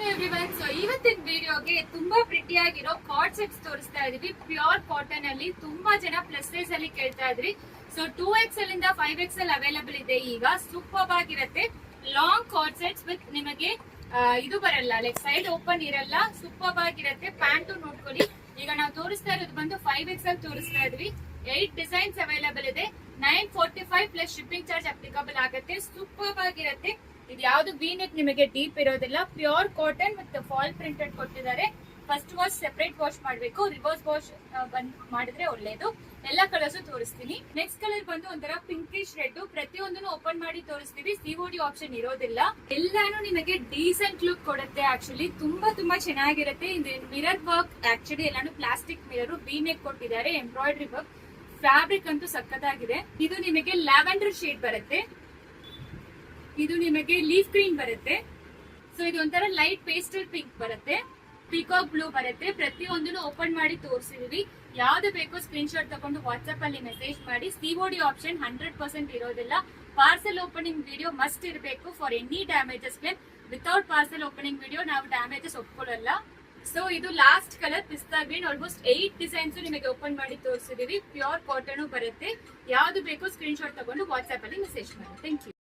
Everyone, so ಇವತ್ತಿನ ವಿಡಿಯೋಗೆ ತುಂಬಾ ಪ್ರಿಟಿಯಾಗಿರೋ ಕಾರ್ಡ್ ಸೆಟ್ಸ್ ತೋರಿಸ್ತಾ ಇದೀವಿ. ಪ್ಯೂರ್ ಕಾಟನ್ ಅಲ್ಲಿ ತುಂಬಾ ಜನ ಪ್ಲಸ್ ಸೈಜ್ ಅಲ್ಲಿ ಕೇಳ್ತಾ ಇದ್ರಿ. ಸೊ 2XL ಇಂದ 5XL ಅವೈಲಬಲ್ ಇದೆ. ಈಗ ಸೂಪರ್ ಆಗಿರುತ್ತೆ ಲಾಂಗ್ ಕಾರ್ಡ್ ಸೆಟ್ಸ್ ವಿತ್ ನಿಮಗೆ ಇದು ಬರಲ್ಲ, ಲೈಕ್ ಸೈಡ್ ಓಪನ್ ಇರಲ್ಲ, ಸೂಪರ್ ಆಗಿರುತ್ತೆ. ಪ್ಯಾಂಟು ನೋಡ್ಕೊಳ್ಳಿ. ಈಗ ನಾವು ತೋರಿಸ್ತಾ ಇರೋದು ಬಂದು 5XL ತೋರಿಸ್ತಾ ಇದ್ವಿ. 8 ಡಿಸೈನ್ಸ್ ಅವೈಲಬಲ್ ಇದೆ. 945 ಪ್ಲಸ್ ಶಿಪ್ಪಿಂಗ್ ಚಾರ್ಜ್ ಅಪ್ಲಿಕಬಲ್ ಆಗುತ್ತೆ. ಸೂಪರ್ ಆಗಿರುತ್ತೆ. ಇದು ಯಾವ್ದು ವಿ ನೆಕ್ ನಿಮಗೆ ಡೀಪ್ ಇರೋದಿಲ್ಲ. Pure cotton with fall printed ಕೊಟ್ಟಿದ್ದಾರೆ. ಫಸ್ಟ್ ವಾಶ್ ಸೆಪರೇಟ್ ವಾಶ್ ಮಾಡಬೇಕು, ರಿವರ್ಸ್ ವಾಶ್ ಮಾಡಿದ್ರೆ ಒಳ್ಳೇದು. ಎಲ್ಲಾ ಕಲರ್ಸ್ ತೋರಿಸ್ತೀನಿ. ನೆಕ್ಸ್ಟ್ ಕಲರ್ ಬಂದು ಒಂಥರ ಪಿಂಕಿಶ್ ರೆಡ್. ಪ್ರತಿಯೊಂದನ್ನು ಓಪನ್ ಮಾಡಿ ತೋರಿಸ್ತೀವಿ. ಸಿಒಡಿ ಆಪ್ಷನ್ ಇರೋದಿಲ್ಲ. ಎಲ್ಲಾನು ನಿಮಗೆ ಡೀಸೆಂಟ್ ಲುಕ್ ಕೊಡುತ್ತೆ. ಆಕ್ಚುಲಿ ತುಂಬಾ ಚೆನ್ನಾಗಿರುತ್ತೆ. ಇದು ಮಿರರ್ ವರ್ಕ್, ಆಕ್ಚುಲಿ ಎಲ್ಲಾನು ಪ್ಲಾಸ್ಟಿಕ್ ಮಿರರ್, ವಿ ನೆಕ್ ಕೊಟ್ಟಿದ್ದಾರೆ, ಎಂಬ್ರಾಯ್ಡ್ರಿ ವರ್ಕ್. ಫ್ಯಾಬ್ರಿಕ್ ಅಂತೂ ಸಕ್ಕತ್ತಾಗಿದೆ. ಇದು ನಿಮಗೆ ಲ್ಯಾವೆಂಡರ್ ಶೇಡ್ ಬರುತ್ತೆ. ಇದು ನಿಮಗೆ ಲೀಫ್ ಗ್ರೀನ್ ಬರುತ್ತೆ. ಸೊ ಇದು ಒಂಥರ ಲೈಟ್ ಪೇಸ್ಟಲ್ ಪಿಂಕ್ ಬರುತ್ತೆ. ಪಿಕಾಕ್ ಬ್ಲೂ ಬರುತ್ತೆ. ಪ್ರತಿಯೊಂದನ್ನು ಓಪನ್ ಮಾಡಿ ತೋರಿಸಿದೀವಿ. ಯಾವ್ದು ಬೇಕೋ ಸ್ಕ್ರೀನ್ ಶಾಟ್ ತಗೊಂಡು ವಾಟ್ಸ್ಆಪ್ ಅಲ್ಲಿ ಮೆಸೇಜ್ ಮಾಡಿ. ಸಿಒಡಿ ಆಪ್ಷನ್ 100% ಇರೋದಿಲ್ಲ. ಪಾರ್ಸೆಲ್ ಓಪನಿಂಗ್ ವಿಡಿಯೋ ಮಸ್ಟ್ ಇರಬೇಕು for any damages claim. Without parcel opening video ನಾವು ಡ್ಯಾಮೇಜಸ್ ಒಪ್ಕೊಳ್ಳಲ್ಲ. ಸೊ ಇದು ಲಾಸ್ಟ್ ಕಲರ್ ಪಿಸ್ತಾ ಗ್ರೀನ್. ಆಲ್ಮೋಸ್ಟ್ 8 ಡಿಸೈನ್ಸ್ ನಿಮಗೆ ಓಪನ್ ಮಾಡಿ ತೋರಿಸಿದೀವಿ. ಪ್ಯೂರ್ ಕಾಟನ್ ಬರುತ್ತೆ. ಯಾವ್ದು ಬೇಕೋ ಸ್ಕ್ರೀನ್ ಶಾಟ್ ತಗೊಂಡು ವಾಟ್ಸ್ಆಪ್ ಅಲ್ಲಿ ಮೆಸೇಜ್ ಮಾಡಿ. Thank you.